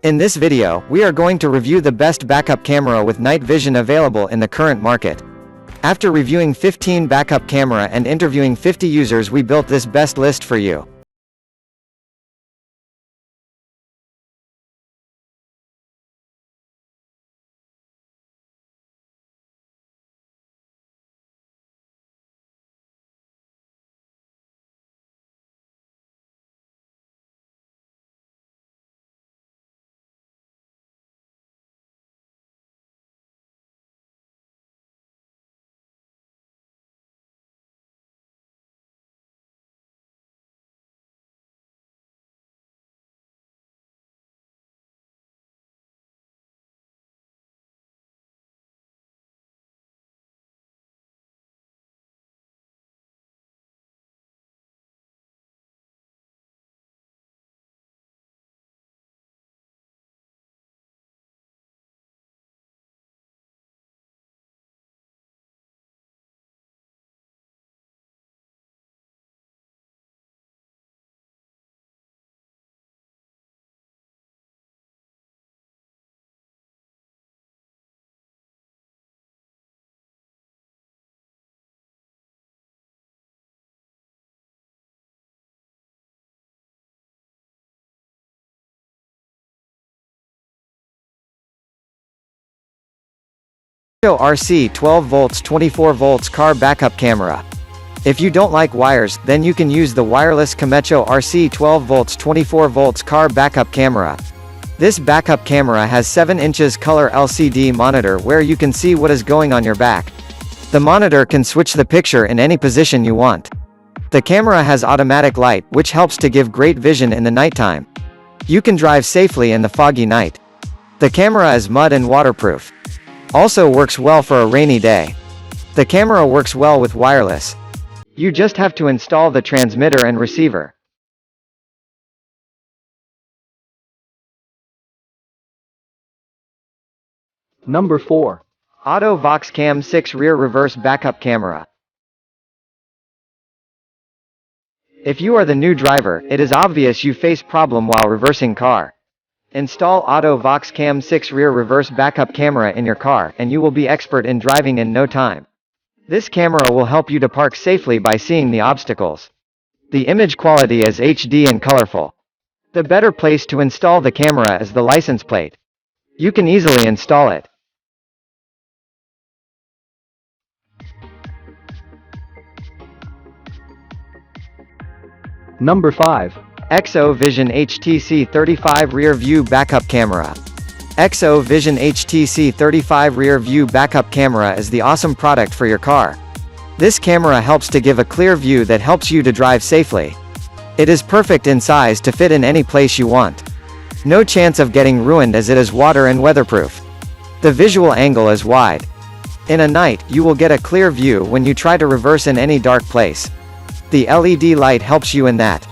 In this video, we are going to review the best backup camera with night vision available in the current market. After reviewing 15 backup camera and interviewing 50 users, we built this best list for you. RC 12 volts 24 volts car backup camera. If you don't like wires, then you can use the wireless Camecho RC 12 volts 24 volts car backup camera. This backup camera has 7 inches color LCD monitor where you can see what is going on your back. The monitor can switch the picture in any position you want. The camera has automatic light, which helps to give great vision in the nighttime. You can drive safely in the foggy night. The camera is mud and waterproof. Also works well for a rainy day. The camera works well with wireless. You just have to install the transmitter and receiver. Number 4. Autovox Cam 6 Rear Reverse Backup Camera. If you are the new driver, it is obvious you face problem while reversing car. Install Autovox Cam 6 Rear Reverse Backup Camera in your car, and you will be expert in driving in no time. This camera will help you to park safely by seeing the obstacles. The image quality is HD and colorful. The better place to install the camera is the license plate. You can easily install it. Number 5. Vision HTC35 Rear View Backup Camera. Vision HTC35 Rear View Backup Camera is the awesome product for your car. This camera helps to give a clear view that helps you to drive safely. It is perfect in size to fit in any place you want. No chance of getting ruined as it is water and weatherproof. The visual angle is wide. In a night, you will get a clear view when you try to reverse in any dark place. The LED light helps you in that.